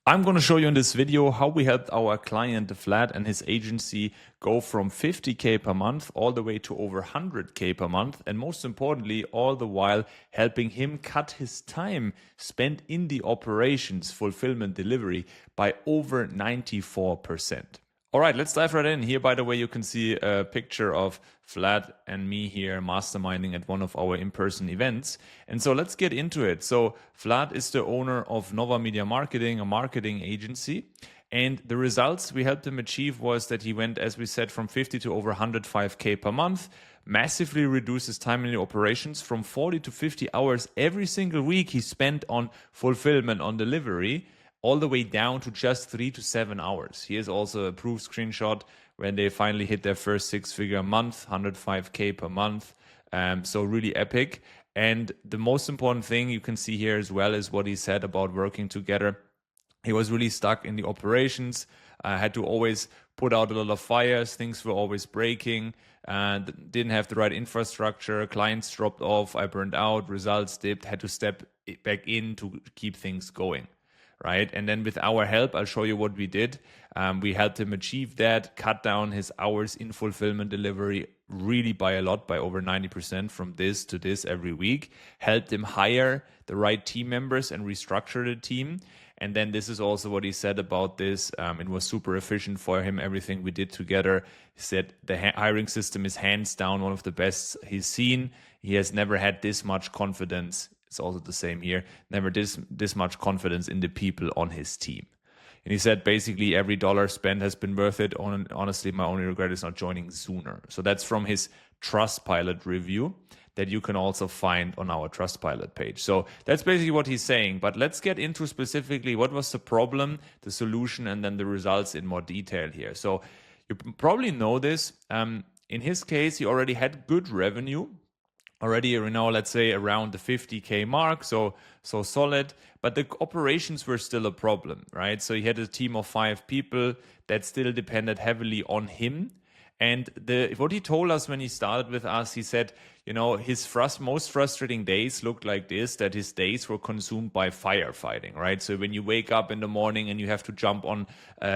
I'm going to show you in this video how we helped our client Vlad and his agency go from 50K per month all the way to over 100K per month, and most importantly, all the while helping him cut his time spent in the operations, fulfillment, delivery by over 94%. All right, let's dive right in. Here, by the way, you can see a picture of Vlad and me here masterminding at one of our in-person events. And so let's get into it. So Vlad is the owner of Nova Media Marketing, a marketing agency. And the results we helped him achieve was that he went, as we said, from 50 to over 105K per month, massively reduced his time in the operations from 40 to 50 hours every single week he spent on fulfillment, on delivery, all the way down to just 3 to 7 hours. Here's also a proof screenshot when they finally hit their first six-figure month, 105K per month. So really epic. And the most important thing you can see here as well is what he said about working together. He was really stuck in the operations, had to always put out a lot of fires, things were always breaking, and didn't have the right infrastructure, clients dropped off, I burned out, results dipped, had to step back in to keep things going. Right. And then with our help, I'll show you what we did. We helped him achieve that, cut down his hours in fulfillment delivery really by a lot, by over 90% from this to this every week, helped him hire the right team members and restructure the team. And then this is also what he said about this. It was super efficient for him, everything we did together. He said the hiring system is hands down one of the best he's seen. He has never had this much confidence. It's also the same here. Never this much confidence in the people on his team. And he said basically every dollar spent has been worth it. Honestly, my only regret is not joining sooner. So that's from his Trustpilot review that you can also find on our Trustpilot page. So that's basically what he's saying. But let's get into specifically what was the problem, the solution, and then the results in more detail here. So you probably know this. In his case, he already had good revenue. Already, let's say around the 50K mark, so solid, but the operations were still a problem, right? So he had a team of 5 people that still depended heavily on him. And what he told us when he started with us, he said, his most frustrating days looked like this, that his days were consumed by firefighting, right? So when you wake up in the morning and you have to jump on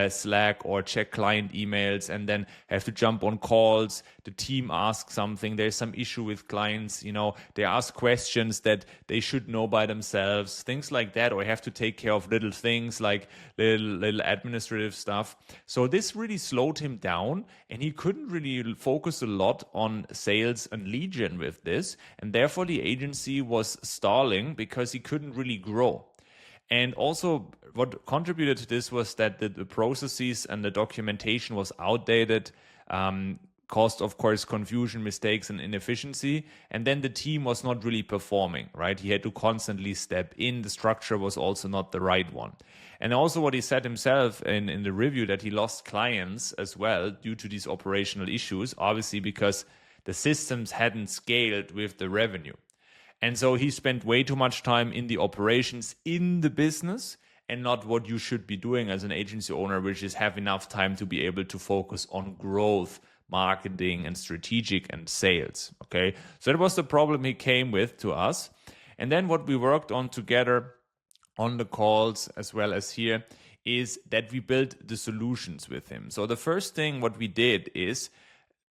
Slack or check client emails and then have to jump on calls, the team asks something, there's some issue with clients, they ask questions that they should know by themselves, things like that, or have to take care of little things like little administrative stuff. So this really slowed him down and he couldn't really focus a lot on sales and lead gen with this, and therefore the agency was stalling because he couldn't really grow. And also what contributed to this was that the processes and the documentation was outdated, caused, of course, confusion, mistakes, and inefficiency. And then the team was not really performing, right? He had to constantly step in. The structure was also not the right one. And also what he said himself in the review, that he lost clients as well due to these operational issues, obviously because the systems hadn't scaled with the revenue. And so he spent way too much time in the operations in the business and not what you should be doing as an agency owner, which is have enough time to be able to focus on growth, marketing, and strategic and sales. Okay, so that was the problem he came with to us. And then what we worked on together on the calls as well as here is that we built the solutions with him. So the first thing what we did is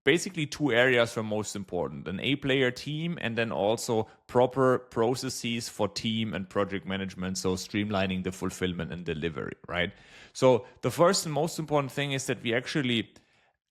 basically 2 areas were most important: an A-player team and then also proper processes for team and project management, so streamlining the fulfillment and delivery, right? So the first and most important thing is that we actually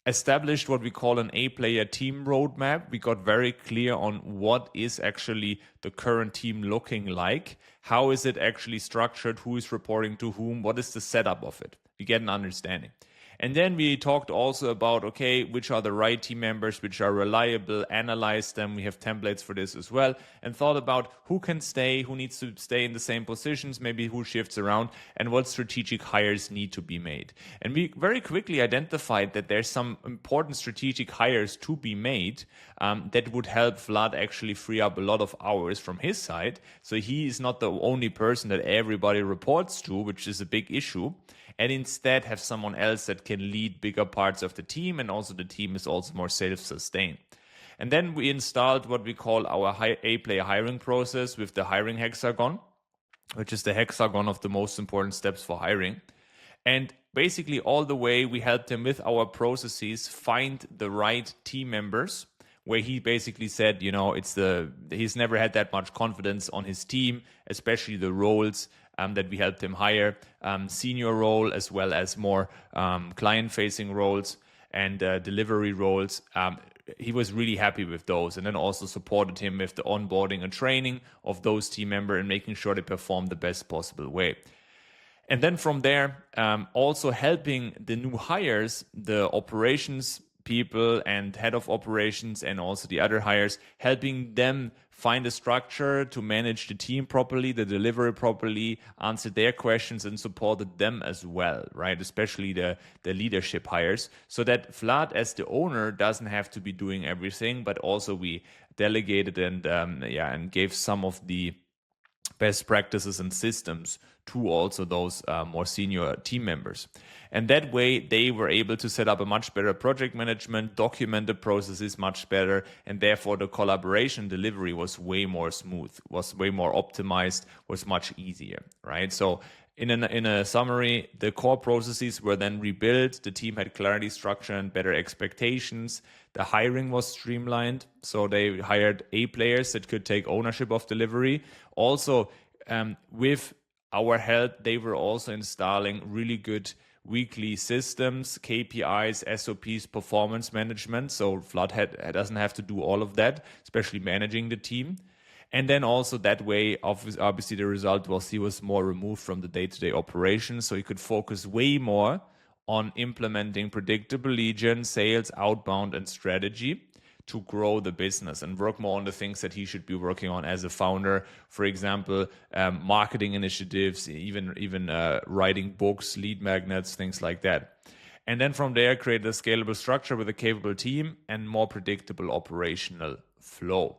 established what we call an A-player team roadmap. We got very clear on what is actually the current team looking like, how is it actually structured, who is reporting to whom, what is the setup of it. You get an understanding. And then we talked also about, okay, which are the right team members, which are reliable, analyzed them. We have templates for this as well, and thought about who can stay, who needs to stay in the same positions, maybe who shifts around, and what strategic hires need to be made. And we very quickly identified that there's some important strategic hires to be made that would help Vlad actually free up a lot of hours from his side. So he is not the only person that everybody reports to, which is a big issue, and instead have someone else that can lead bigger parts of the team, and also the team is also more self-sustained. And then we installed what we call our A-player hiring process with the hiring hexagon. which is the hexagon of the most important steps for hiring. And basically, all the way, we helped him with our processes find the right team members. Where he basically said, he's never had that much confidence on his team, especially the roles that we helped him hire, senior role as well as more client-facing roles and delivery roles. He was really happy with those, and then also supported him with the onboarding and training of those team members and making sure they perform the best possible way. And then from there, also helping the new hires, the operations people and head of operations and also the other hires, helping them find a structure to manage the team properly, the delivery properly, answer their questions and supported them as well, right? Especially the leadership hires, so that Vlad as the owner doesn't have to be doing everything, but also we delegated and gave some of the best practices and systems to also those more senior team members. And that way they were able to set up a much better project management, document the processes much better, and therefore the collaboration delivery was way more smooth, was way more optimized, was much easier, right? So in a summary, the core processes were then rebuilt, the team had clarity, structure, and better expectations. The hiring was streamlined, so they hired A players that could take ownership of delivery. Also, with our help, they were also installing really good weekly systems, KPIs, SOPs, performance management. So Vlad doesn't have to do all of that, especially managing the team. And then also that way, obviously the result was he was more removed from the day-to-day operations, so he could focus way more on implementing predictable lead gen, sales, outbound, and strategy to grow the business and work more on the things that he should be working on as a founder. For example, marketing initiatives, even writing books, lead magnets, things like that. And then from there, create a scalable structure with a capable team and more predictable operational flow.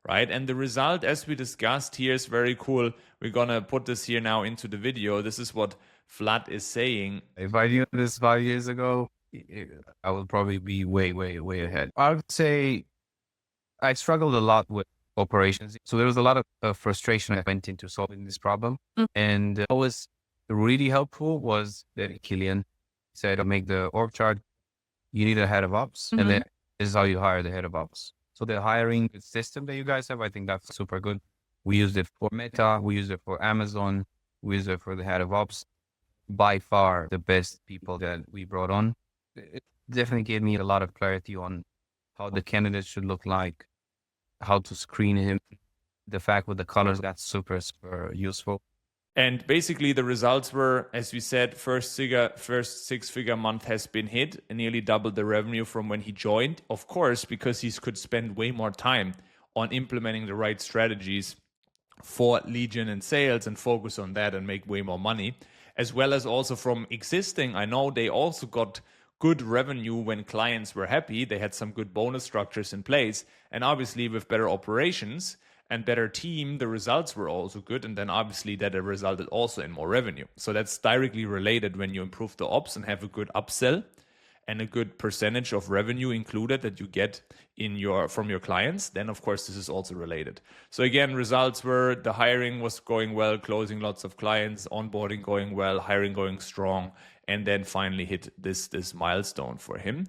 Right. And the result, as we discussed here, is very cool. We're going to put this here now into the video. This is what Vlad is saying. If I knew this 5 years ago, I would probably be way, way, way ahead. I would say I struggled a lot with operations. So there was a lot of frustration that went into solving this problem. And what was really helpful was that Killian said, I'll make the org chart. You need a head of ops. And then this is how you hire the head of ops. So the hiring system that you guys have, I think that's super good. We used it for Meta. We used it for Amazon. We used it for the head of ops. By far the best people that we brought on. It definitely gave me a lot of clarity on how the candidate should look like, how to screen him. The fact with the colors, that's super, super useful. And basically the results were, as we said, first six-figure month has been hit and nearly doubled the revenue from when he joined. Of course, because he could spend way more time on implementing the right strategies for lead gen and sales and focus on that and make way more money. As well as also from existing, I know they also got good revenue when clients were happy. They had some good bonus structures in place. And obviously with better operations and better team, the results were also good. And then obviously that resulted also in more revenue. So that's directly related when you improve the ops and have a good upsell and a good percentage of revenue included that you get from your clients, then of course this is also related. So again, results were the hiring was going well, closing lots of clients, onboarding going well, hiring going strong, and then finally hit this milestone for him.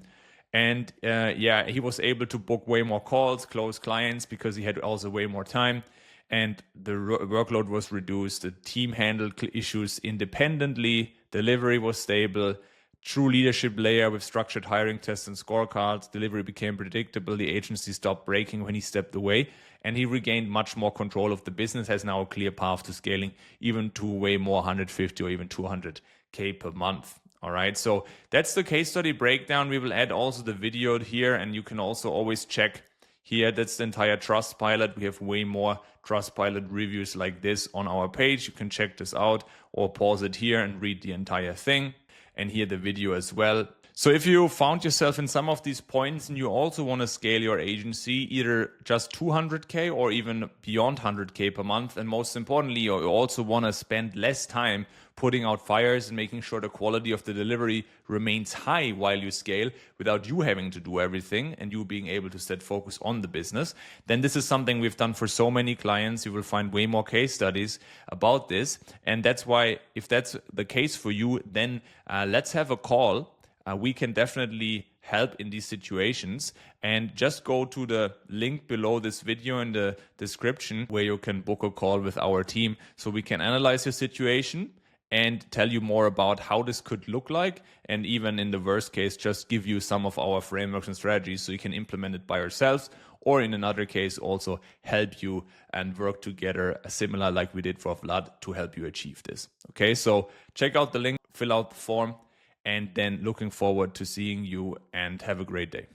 And he was able to book way more calls, close clients because he had also way more time. And the workload was reduced. The team handled issues independently. Delivery was stable. True leadership layer with structured hiring tests and scorecards. Delivery became predictable. The agency stopped breaking when he stepped away. And he regained much more control of the business, has now a clear path to scaling even to way more 150 or even 200K per month. All right, so that's the case study breakdown. We will add also the video here, and you can also always check here. That's the entire Trustpilot. We have way more Trustpilot reviews like this on our page. You can check this out or pause it here and read the entire thing and hear the video as well. So if you found yourself in some of these points and you also want to scale your agency, either just 200K or even beyond 100K per month, and most importantly, you also want to spend less time putting out fires and making sure the quality of the delivery remains high while you scale without you having to do everything and you being able to set focus on the business, then this is something we've done for so many clients. You will find way more case studies about this. And that's why, if that's the case for you, then let's have a call. We can definitely help in these situations, and just go to the link below this video in the description where you can book a call with our team so we can analyze your situation and tell you more about how this could look like, and even in the worst case just give you some of our frameworks and strategies so you can implement it by yourselves, or in another case also help you and work together similar like we did for Vlad to help you achieve this. Okay, so check out the link, fill out the form, and then looking forward to seeing you, and have a great day.